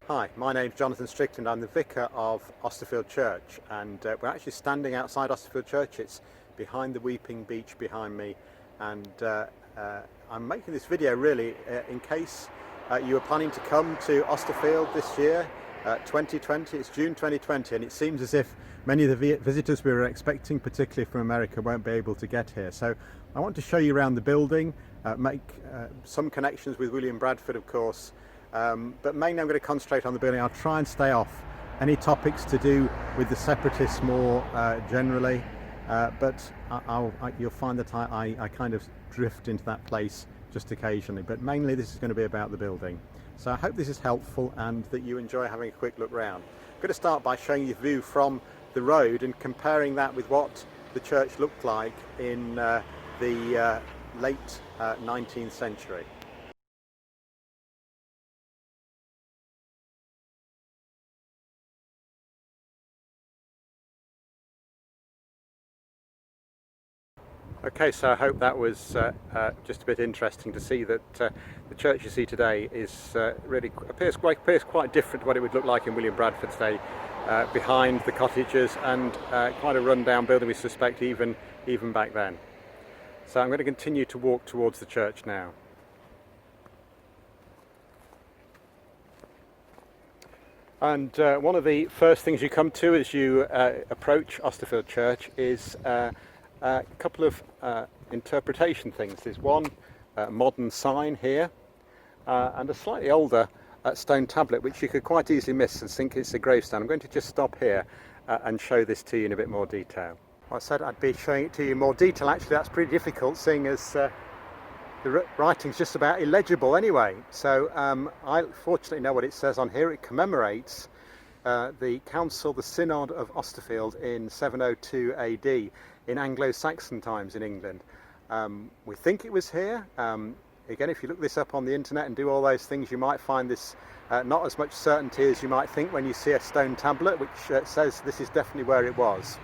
Hi, my name's Jonathan Strickland. I'm the vicar of Austerfield Church, and we're actually standing outside Austerfield Church. It's behind the weeping beech behind me, and I'm making this video really in case you are planning to come to Austerfield this year, 2020. It's June 2020, and it seems as if many of the visitors we were expecting, particularly from America, won't be able to get here. So I want to show you around the building, make some connections with William Bradford, of course. But mainly I'm going to concentrate on the building. I'll try and stay off any topics to do with the separatists more generally, but you'll find that I kind of drift into that place just occasionally, but mainly this is going to be about the building. So I hope this is helpful and that you enjoy having a quick look round. I'm going to start by showing you the view from the road and comparing that with what the church looked like in the late 19th century. Okay, so I hope that was just a bit interesting to see that the church you see today is really appears quite different to what it would look like in William Bradford's day, behind the cottages, and quite a run-down building, we suspect, even back then. So I'm going to continue to walk towards the church now. And one of the first things you come to as you approach Austerfield Church is a couple of interpretation things. There's one modern sign here and a slightly older stone tablet which you could quite easily miss and think it's a gravestone. I'm going to just stop here and show this to you in a bit more detail. I said I'd be showing it to you in more detail. Actually, that's pretty difficult, seeing as the writing's just about illegible anyway. So I fortunately know what it says on here. It commemorates the council, the Synod of Austerfield in 702 AD. in Anglo-Saxon times in England. We think it was here. Again, if you look this up on the internet and do all those things, you might find this not as much certainty as you might think when you see a stone tablet which says this is definitely where it was.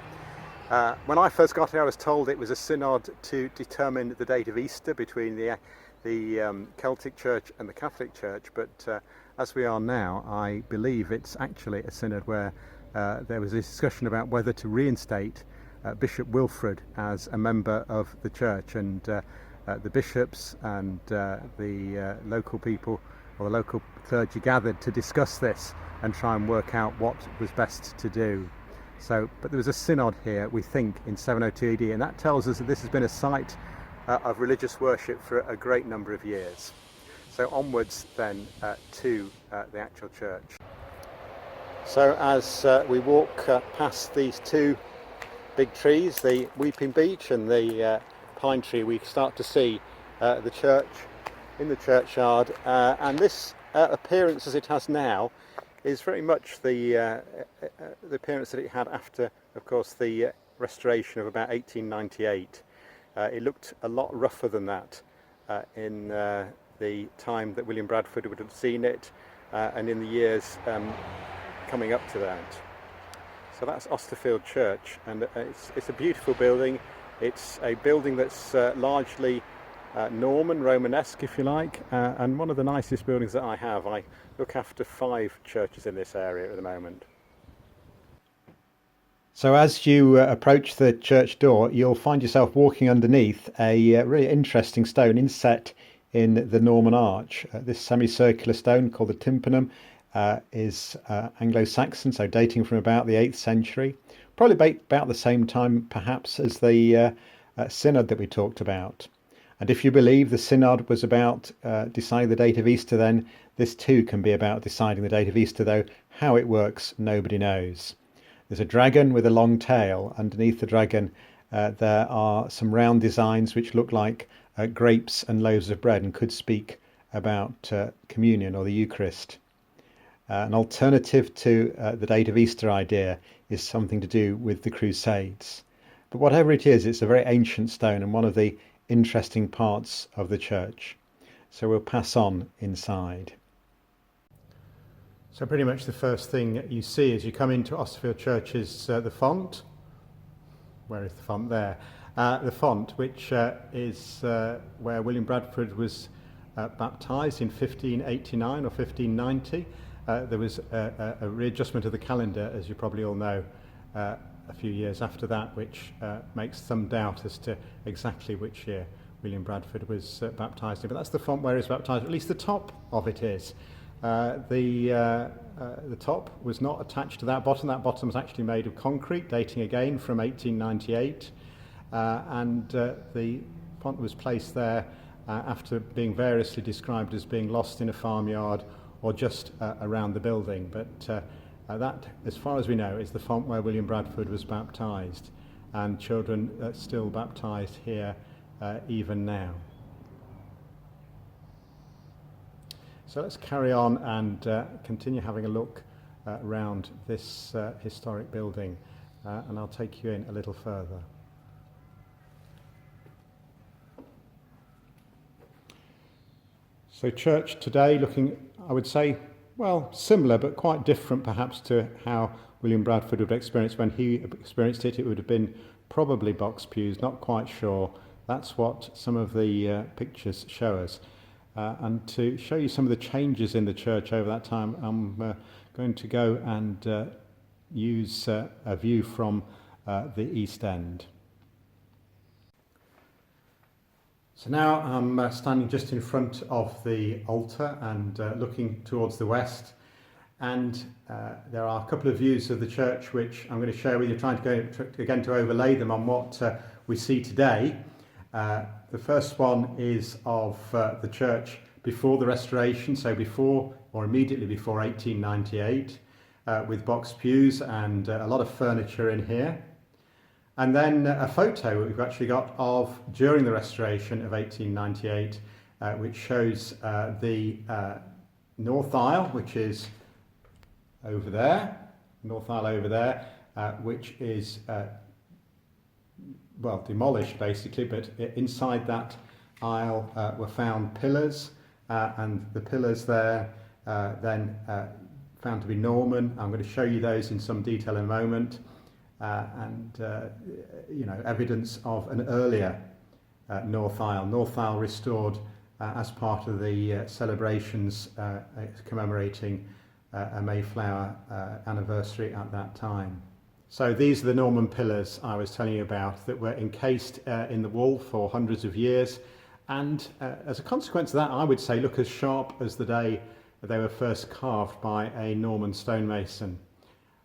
When I first got here, I was told it was a synod to determine the date of Easter between the Celtic Church and the Catholic Church, but as we are now, I believe it's actually a synod where there was a discussion about whether to reinstate Bishop Wilfrid as a member of the church, and the bishops and the local people, or the local clergy, gathered to discuss this and try and work out what was best to do. So, but there was a synod here, we think, in 702 AD, and that tells us that this has been a site of religious worship for a great number of years. So onwards then to the actual church. So as we walk past these two big trees, the weeping beech and the pine tree, we start to see the church in the churchyard, and this appearance as it has now is very much the appearance that it had after, of course, the restoration of about 1898. It looked a lot rougher than that in the time that William Bradford would have seen it, and in the years coming up to that. So that's Austerfield Church, and it's a beautiful building. It's a building that's largely Norman, Romanesque, if you like, and one of the nicest buildings that I have. I look after 5 churches in this area at the moment. So as you approach the church door, you'll find yourself walking underneath a really interesting stone inset in the Norman arch. This semicircular stone, called the tympanum, is Anglo-Saxon, so dating from about the 8th century, probably about the same time perhaps as the synod that we talked about. And if you believe the synod was about deciding the date of Easter, then this too can be about deciding the date of Easter, though how it works nobody knows. There's a dragon with a long tail. Underneath the dragon there are some round designs which look like grapes and loaves of bread and could speak about communion or the Eucharist. An alternative to the date of Easter idea is something to do with the Crusades. But whatever it is, it's a very ancient stone and one of the interesting parts of the church. So we'll pass on inside. So pretty much the first thing you see as you come into Austerfield Church is the font. Where is the font? There. The font, which is where William Bradford was baptised in 1589 or 1590. there was a readjustment of the calendar, as you probably all know, a few years after that, which makes some doubt as to exactly which year William Bradford was baptised in. But that's the font where he was baptised, at least the top of it is. The top was not attached to that bottom. That bottom was actually made of concrete, dating again from 1898. And the font was placed there after being variously described as being lost in a farmyard or just around the building. But that, as far as we know, is the font where William Bradford was baptised. And children are still baptised here even now. So let's carry on and continue having a look around this historic building, and I'll take you in a little further. So church today looking, I would say, well, similar but quite different perhaps to how William Bradford would have experienced when he experienced it. It would have been probably box pews, not quite sure. That's what some of the pictures show us. And to show you some of the changes in the church over that time, I'm going to go and use a view from the East End. So now I'm standing just in front of the altar and looking towards the west, and there are a couple of views of the church which I'm going to share with you, trying to go again to overlay them on what we see today. The first one is of the church before the Restoration, so before or immediately before 1898, with box pews and a lot of furniture in here. And then a photo we've actually got of during the Restoration of 1898, which shows the north aisle, which is over there, north aisle over there, which is well, demolished basically, but inside that aisle were found pillars, and the pillars there then found to be Norman. I'm going to show you those in some detail in a moment, and you know, evidence of an earlier north aisle restored as part of the celebrations commemorating a Mayflower anniversary at that time. So these are the Norman pillars I was telling you about that were encased in the wall for hundreds of years, and as a consequence of that, I would say look as sharp as the day they were first carved by a Norman stonemason,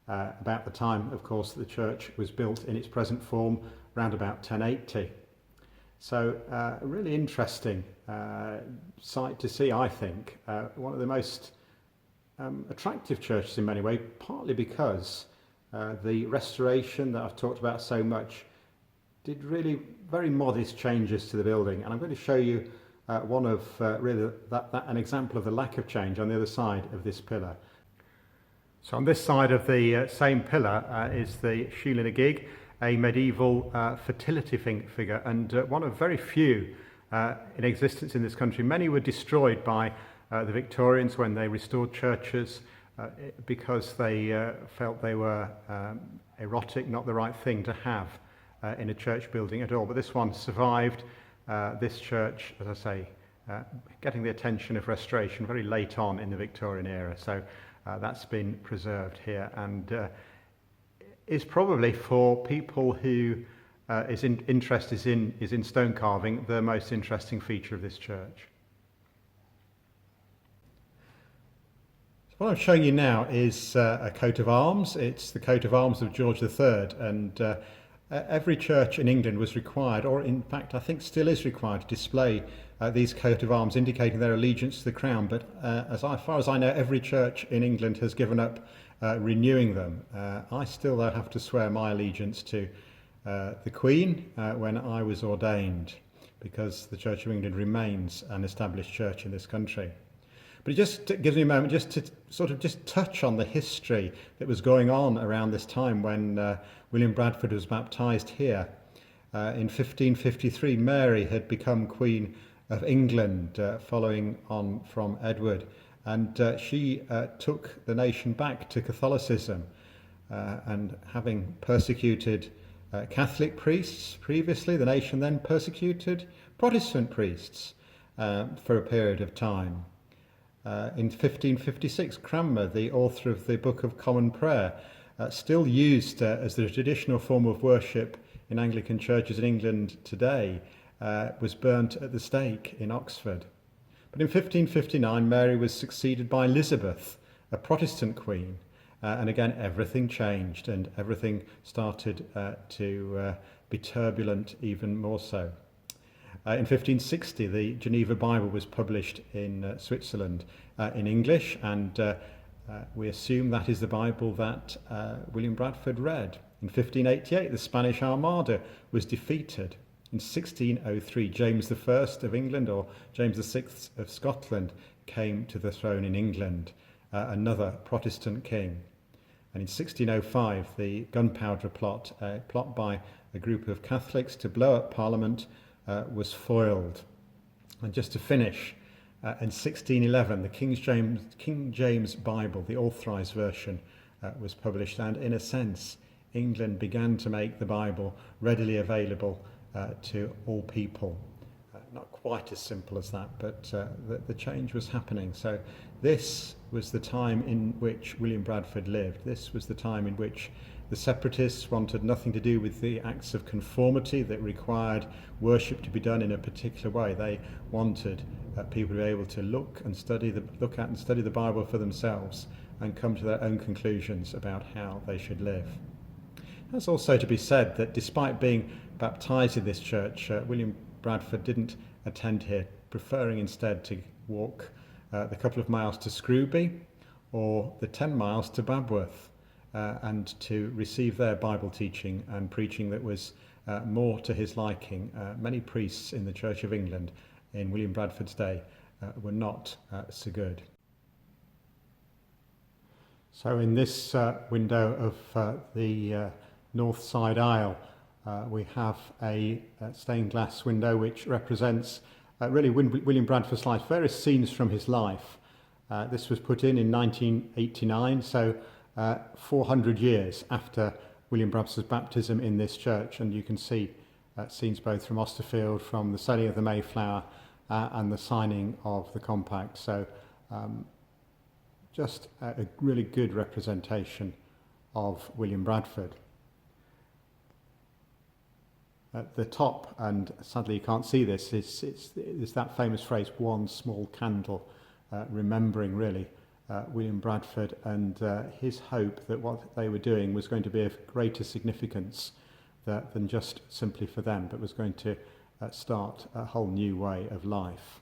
about the time, of course, that the church was built in its present form, around about 1080. So a really interesting sight to see, I think. One of the most attractive churches in many ways, partly because the restoration that I've talked about so much did really very modest changes to the building, and I'm going to show you one of really an example of the lack of change on the other side of this pillar. So on this side of the same pillar is the Helena gig, a medieval fertility figure, and one of very few in existence in this country. Many were destroyed by the Victorians when they restored churches, because they felt they were erotic, not the right thing to have in a church building at all. But this one survived. This church, as I say, getting the attention of restoration very late on in the Victorian era. So that's been preserved here, and is probably, for people who interest is in stone carving, the most interesting feature of this church. What I'm showing you now is a coat of arms. It's the coat of arms of George III, and every church in England was required, or in fact I think still is required, to display these coat of arms indicating their allegiance to the crown. But as far as I know, every church in England has given up renewing them. I still, though, have to swear my allegiance to the Queen when I was ordained, because the Church of England remains an established church in this country. But it just gives me a moment just to sort of just touch on the history that was going on around this time when William Bradford was baptised here. In 1553, Mary had become Queen of England, following on from Edward, and she took the nation back to Catholicism, and having persecuted Catholic priests previously, the nation then persecuted Protestant priests for a period of time. In 1556, Cranmer, the author of the Book of Common Prayer, still used as the traditional form of worship in Anglican churches in England today, was burnt at the stake in Oxford. But in 1559, Mary was succeeded by Elizabeth, a Protestant queen, and again everything changed and everything started to be turbulent even more so. In 1560, the Geneva Bible was published in Switzerland in English, and we assume that is the Bible that William Bradford read. In 1588, the Spanish Armada was defeated. In 1603, James I of England, or James VI of Scotland, came to the throne in England, another Protestant king. And in 1605, the Gunpowder Plot, a plot by a group of Catholics to blow up Parliament, was foiled. And just to finish, in 1611, the King James Bible, the authorised version, was published, and in a sense, England began to make the Bible readily available to all people. Not quite as simple as that, but the change was happening. So this was the time in which William Bradford lived. This was the time in which the separatists wanted nothing to do with the acts of conformity that required worship to be done in a particular way. They wanted people to be able to look at and study the Bible for themselves and come to their own conclusions about how they should live. There's also to be said that despite being baptised in this church, William Bradford didn't attend here, preferring instead to walk the couple of miles to Scrooby or the 10 miles to Babworth, and to receive their Bible teaching and preaching that was more to his liking. Many priests in the Church of England in William Bradford's day were not so good. So in this window of the north side aisle, we have a stained glass window which represents really William Bradford's life, various scenes from his life. This was put in 1989, so 400 years after William Bradford's baptism in this church, and you can see scenes both from Austerfield, from the sailing of the Mayflower, and the signing of the compact. So just a really good representation of William Bradford. At the top, and sadly you can't see this, is that famous phrase, one small candle, remembering really William Bradford and his hope that what they were doing was going to be of greater significance than just simply for them, but was going to start a whole new way of life.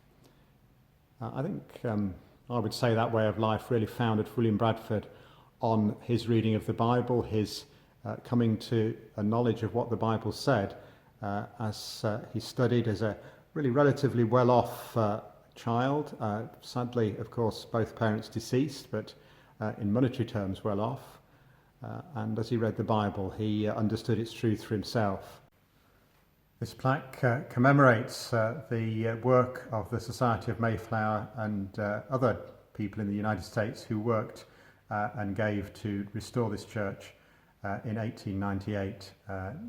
I think I would say that way of life really founded William Bradford on his reading of the Bible, his coming to a knowledge of what the Bible said, as he studied as a really relatively well-off child. Sadly, of course, both parents deceased, but in monetary terms well-off. And as he read the Bible, he understood its truth for himself. This plaque commemorates the work of the Society of Mayflower and other people in the United States who worked and gave to restore this church in 1898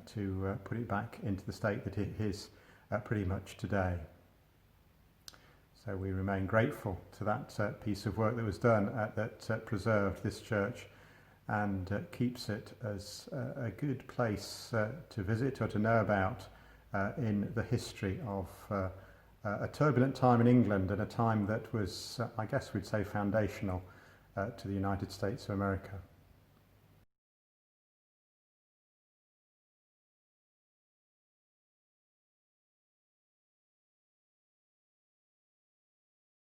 to put it back into the state that it is pretty much today. So we remain grateful to that piece of work that was done that preserved this church and keeps it as a good place to visit or to know about in the history of a turbulent time in England, and a time that was, I guess we'd say, foundational to the United States of America.